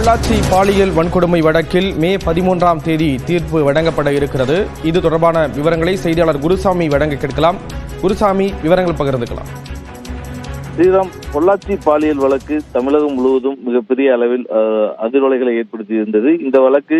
பொள்ளாச்சி பாலியல் வன்கொடுமை வழக்கில் மே 13ஆம் தேதி தீர்ப்பு வழங்கப்பட இருக்கிறது. இது தொடர்பான விவரங்களை செய்தியாளர் குருசாமி வழங்க கேட்கலாம். குருசாமி, விவரங்கள் பகிர்ந்துக்கலாம். ஸ்ரீராம், பொள்ளாச்சி பாலியல் வழக்கு தமிழகம் முழுவதும் மிகப்பெரிய அளவில் அதிர்வலைகளை ஏற்படுத்தியிருந்தது. இந்த வழக்கு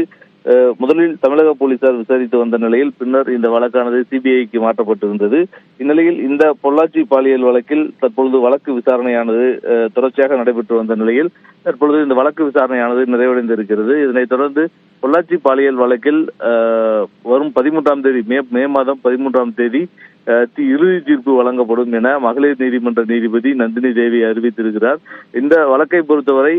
முதலில் தமிழக போலீசார் விசாரித்து வந்த நிலையில் பின்னர் இந்த வழக்கானது சிபிஐக்கு மாற்றப்பட்டிருந்தது. இந்நிலையில் இந்த பொள்ளாச்சி பாலியல் வழக்கில் தற்பொழுது வழக்கு விசாரணையானது தொடர்ச்சியாக நடைபெற்று வந்த நிலையில் தற்பொழுது இந்த வழக்கு விசாரணையானது நிறைவடைந்திருக்கிறது. இதனைத் தொடர்ந்து பொள்ளாச்சி பாலியல் வழக்கில் வரும் 13ஆம் தேதி மே மாதம் 13ஆம் தேதி இறுதி தீர்ப்பு வழங்கப்படும் என மகளிர் நீதிமன்ற நீதிபதி நந்தினி தேவி அறிவித்திருக்கிறார். இந்த வழக்கை பொறுத்தவரை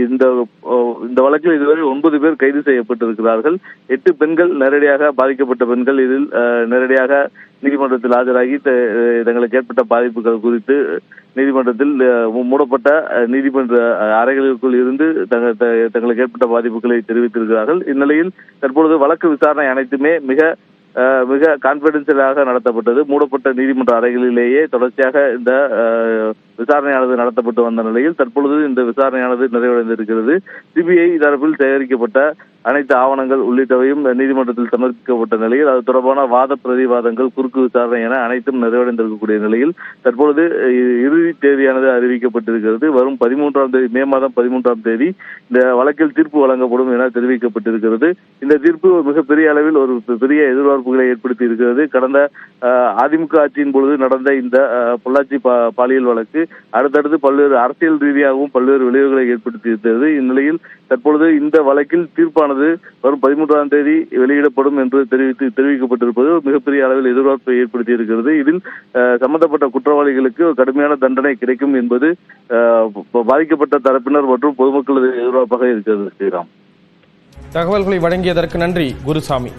இந்த வழக்கில் இதுவரை 9 பேர் கைது செய்யப்பட்டிருக்கிறார்கள். 8 பெண்கள் நேரடியாக பாதிக்கப்பட்ட பெண்கள் இதில் நேரடியாக நீதிமன்றத்தில் ஆஜராகி தங்களுக்கு ஏற்பட்ட பாதிப்புகள் குறித்து நீதிமன்றத்தில் மூடப்பட்ட நீதிமன்ற அறைகளுக்குள் இருந்து தங்களுக்கு ஏற்பட்ட பாதிப்புகளை தெரிவித்திருக்கிறார்கள். இந்நிலையில் தற்பொழுது வழக்கு விசாரணை அனைத்துமே மிக கான்பிடென்ஷியலாக நடத்தப்பட்டது. மூடப்பட்ட நீதிமன்ற அறைகளிலேயே தொடர்ச்சியாக இந்த விசாரணையானது நடத்தப்பட்டு வந்த நிலையில் தற்பொழுது இந்த விசாரணையானது நிறைவடைந்திருக்கிறது. சிபிஐ தரப்பில் சேகரிக்கப்பட்ட அனைத்து ஆவணங்கள் உள்ளிட்டவையும் நீதிமன்றத்தில் சமர்ப்பிக்கப்பட்ட நிலையில் அது தொடர்பான வாத பிரதிவாதங்கள், குறுக்கு விசாரணை என அனைத்தும் நிறைவடைந்திருக்கக்கூடிய நிலையில் தற்பொழுது இறுதி தேதியானது அறிவிக்கப்பட்டிருக்கிறது. வரும் 13ஆம் தேதி மே மாதம் 13ஆம் தேதி இந்த வழக்கில் தீர்ப்பு வழங்கப்படும் என தெரிவிக்கப்பட்டிருக்கிறது. இந்த தீர்ப்பு மிகப்பெரிய அளவில் ஒரு பெரிய எதிர்பார்ப்புகளை ஏற்படுத்தி இருக்கிறது. கடந்த அதிமுக ஆட்சியின் பொழுது நடந்த இந்த பொள்ளாச்சி பாலியல் வழக்கு அடுத்தடுத்து பல்வேறு அரசியல் ரீதியாகவும் பல்வேறு விளைவுகளை ஏற்படுத்தியிருக்கிறது. இந்நிலையில் தற்பொழுது இந்த வழக்கில் தீர்ப்பானது வரும் 13ஆம் தேதி வெளியிடப்படும் என்று தெரிவிக்கப்பட்டிருப்பது மிகப்பெரிய அளவில் எதிர்பார்ப்பை ஏற்படுத்தி இருக்கிறது. இதில் சம்பந்தப்பட்ட குற்றவாளிகளுக்கு கடுமையான தண்டனை கிடைக்கும் என்பது பாதிக்கப்பட்ட தரப்பினர் மற்றும் பொதுமக்களது எதிர்பார்ப்பாக இருக்கிறது. ஸ்ரீராம், தகவல்களை வழங்கியதற்கு நன்றி குருசாமி.